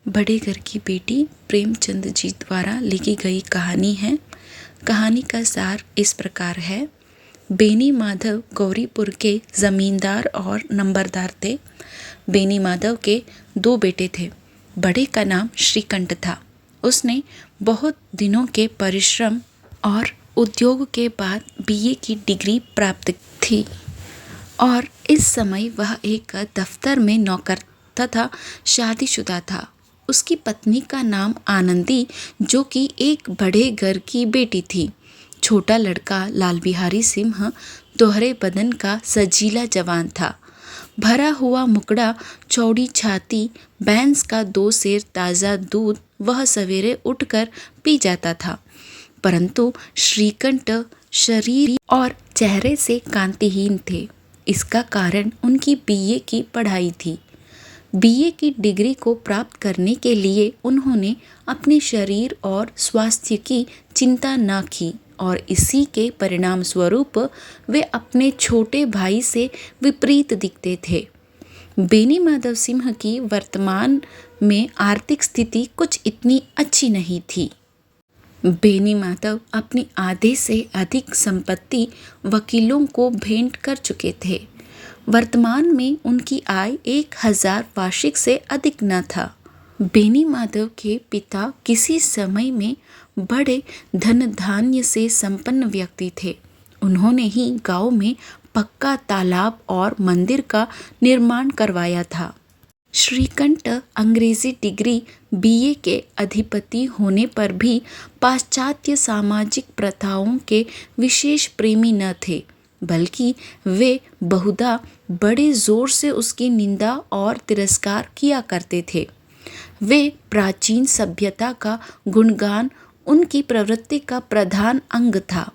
बड़े घर की बेटी प्रेमचंद जी द्वारा लिखी गई कहानी है। कहानी का सार इस प्रकार है। बेनी माधव गौरीपुर के ज़मींदार और नंबरदार थे। बेनी माधव के 2 बेटे थे। बड़े का नाम श्रीकंठ था। उसने बहुत दिनों के परिश्रम और उद्योग के बाद बीए की डिग्री प्राप्त थी और इस समय वह एक दफ्तर में नौकर तथा शादीशुदा था। उसकी पत्नी का नाम आनंदी, जो कि एक बड़े घर की बेटी थी। छोटा लड़का लाल बिहारी सिंह दोहरे बदन का सजीला जवान था। भरा हुआ मुकड़ा, चौड़ी छाती, भैंस का 2 सेर ताज़ा दूध वह सवेरे उठकर पी जाता था। परंतु श्रीकंठ शरीर और चेहरे से कांतिहीन थे। इसका कारण उनकी बीए की पढ़ाई थी। बीए की डिग्री को प्राप्त करने के लिए उन्होंने अपने शरीर और स्वास्थ्य की चिंता न की और इसी के परिणाम स्वरूप वे अपने छोटे भाई से विपरीत दिखते थे। बेनी माधव सिंह की वर्तमान में आर्थिक स्थिति कुछ इतनी अच्छी नहीं थी। बेनी माधव अपनी आधे से अधिक संपत्ति वकीलों को भेंट कर चुके थे। वर्तमान में उनकी आय 1000 वार्षिक से अधिक न था। बेनी माधव के पिता किसी समय में बड़े धन धान्य से संपन्न व्यक्ति थे। उन्होंने ही गांव में पक्का तालाब और मंदिर का निर्माण करवाया था। श्रीकंठ अंग्रेजी डिग्री बीए के अधिपति होने पर भी पाश्चात्य सामाजिक प्रथाओं के विशेष प्रेमी न थे, बल्कि वे बहुधा बड़े जोर से उसकी निंदा और तिरस्कार किया करते थे। वे प्राचीन सभ्यता का गुणगान उनकी प्रवृत्ति का प्रधान अंग था।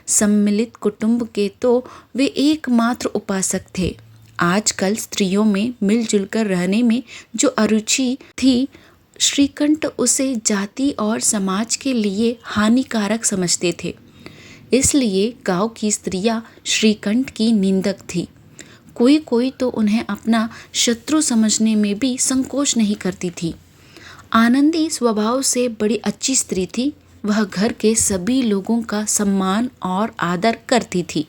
सम्मिलित कुटुंब के तो वे एकमात्र उपासक थे। आजकल स्त्रियों में मिलजुल कर रहने में जो अरुचि थी, श्रीकंठ उसे जाति और समाज के लिए हानिकारक समझते थे। इसलिए गांव की स्त्रियां श्रीकंठ की निंदक थी। कोई कोई तो उन्हें अपना शत्रु समझने में भी संकोच नहीं करती थी। आनंदी स्वभाव से बड़ी अच्छी स्त्री थी। वह घर के सभी लोगों का सम्मान और आदर करती थी,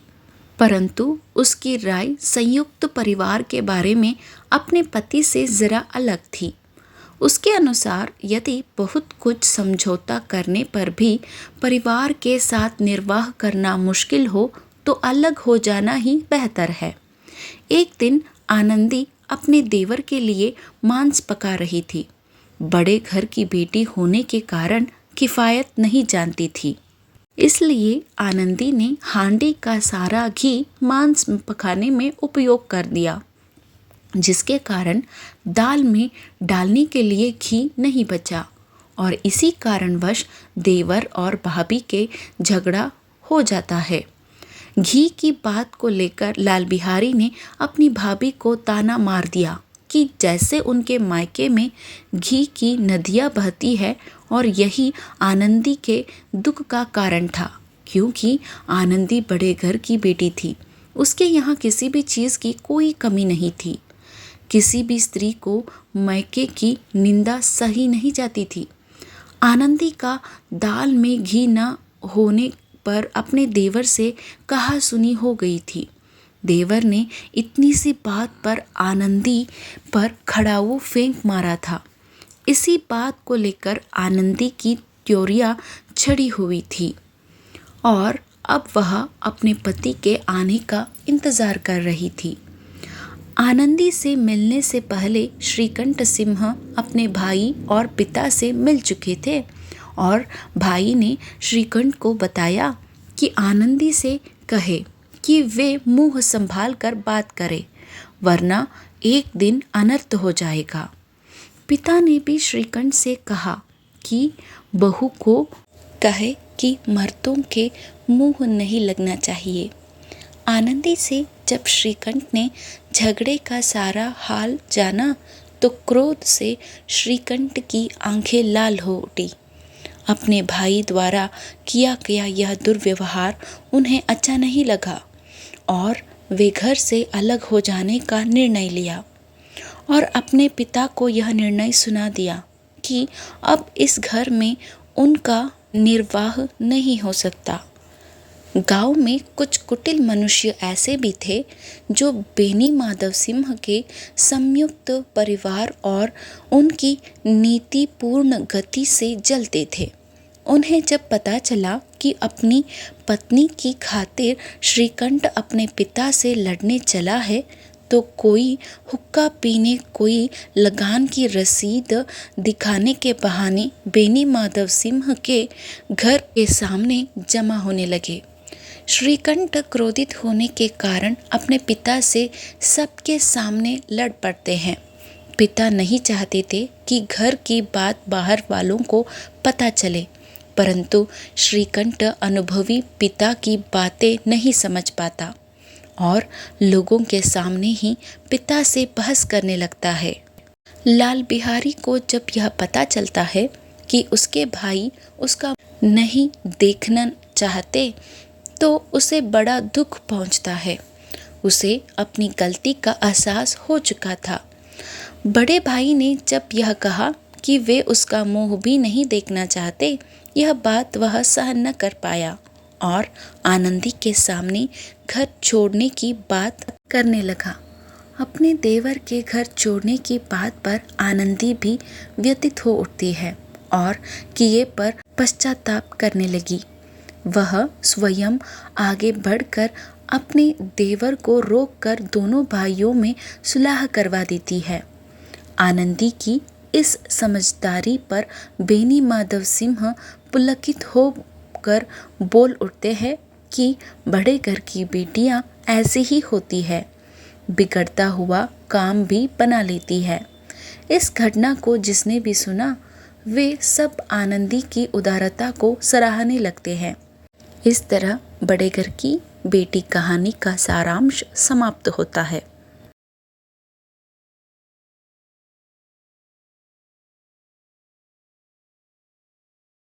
परंतु उसकी राय संयुक्त परिवार के बारे में अपने पति से जरा अलग थी। उसके अनुसार यदि बहुत कुछ समझौता करने पर भी परिवार के साथ निर्वाह करना मुश्किल हो तो अलग हो जाना ही बेहतर है। एक दिन आनंदी अपने देवर के लिए मांस पका रही थी। बड़े घर की बेटी होने के कारण किफायत नहीं जानती थी, इसलिए आनंदी ने हांडी का सारा घी मांस पकाने में उपयोग कर दिया, जिसके कारण दाल में डालने के लिए घी नहीं बचा और इसी कारणवश देवर और भाभी के झगड़ा हो जाता है। घी की बात को लेकर लाल बिहारी ने अपनी भाभी को ताना मार दिया कि जैसे उनके मायके में घी की नदियाँ बहती है और यही आनंदी के दुख का कारण था, क्योंकि आनंदी बड़े घर की बेटी थी। उसके यहाँ किसी भी चीज़ की कोई कमी नहीं थी। किसी भी स्त्री को मायके की निंदा सही नहीं जाती थी। आनंदी का दाल में घी न होने पर अपने देवर से कहा सुनी हो गई थी। देवर ने इतनी सी बात पर आनंदी पर खड़ाऊ फेंक मारा था। इसी बात को लेकर आनंदी की त्योरियां छड़ी हुई थी और अब वह अपने पति के आने का इंतजार कर रही थी। आनंदी से मिलने से पहले श्रीकंठ सिंह अपने भाई और पिता से मिल चुके थे और भाई ने श्रीकंठ को बताया कि आनंदी से कहे कि वे मुंह संभाल कर बात करे, वरना एक दिन अनर्थ हो जाएगा। पिता ने भी श्रीकंठ से कहा कि बहू को कहे कि मर्दों के मुंह नहीं लगना चाहिए। आनंदी से जब श्रीकंठ ने झगड़े का सारा हाल जाना तो क्रोध से श्रीकंठ की आंखें लाल हो उठी। अपने भाई द्वारा किया गया यह दुर्व्यवहार उन्हें अच्छा नहीं लगा और वे घर से अलग हो जाने का निर्णय लिया और अपने पिता को यह निर्णय सुना दिया। कि अब इस घर में उनका निर्वाह नहीं हो सकता। गांव में कुछ कुटिल मनुष्य ऐसे भी थे जो बेनी माधव सिंह के संयुक्त परिवार और उनकी नीतिपूर्ण गति से जलते थे। उन्हें जब पता चला कि अपनी पत्नी की खातिर श्रीकंठ अपने पिता से लड़ने चला है, तो कोई हुक्का पीने, कोई लगान की रसीद दिखाने के बहाने बेनी माधव सिंह के घर के सामने जमा होने लगे। श्रीकंठ क्रोधित होने के कारण अपने पिता से सबके सामने लड़ पड़ते हैं। पिता नहीं चाहते थे कि घर की बात बाहर वालों को पता चले, परंतु श्रीकंठ अनुभवी पिता की बातें नहीं समझ पाता और लोगों के सामने ही पिता से बहस करने लगता है। लाल बिहारी को जब यह पता चलता है कि उसके भाई उसका नहीं देखना चाहते, तो उसे बड़ा दुख पहुंचता है। उसे अपनी गलती का एहसास हो चुका था। बड़े भाई ने जब यह कहा कि वे उसका मुंह भी नहीं देखना चाहते, यह बात वह सहन न कर पाया और आनंदी के सामने घर छोड़ने की बात करने लगा। अपने देवर के घर छोड़ने की बात पर आनंदी भी व्यथित हो उठती है और किए पर पश्चाताप करने लगी। वह स्वयं आगे बढ़कर अपने देवर को रोककर दोनों भाइयों में सुलह करवा देती है। आनंदी की इस समझदारी पर बेनी माधव सिंह पुलकित होकर बोल उठते हैं कि बड़े घर की बेटियां ऐसी ही होती है, बिगड़ता हुआ काम भी बना लेती है। इस घटना को जिसने भी सुना, वे सब आनंदी की उदारता को सराहने लगते हैं। इस तरह बड़े घर की बेटी कहानी का सारांश समाप्त होता है।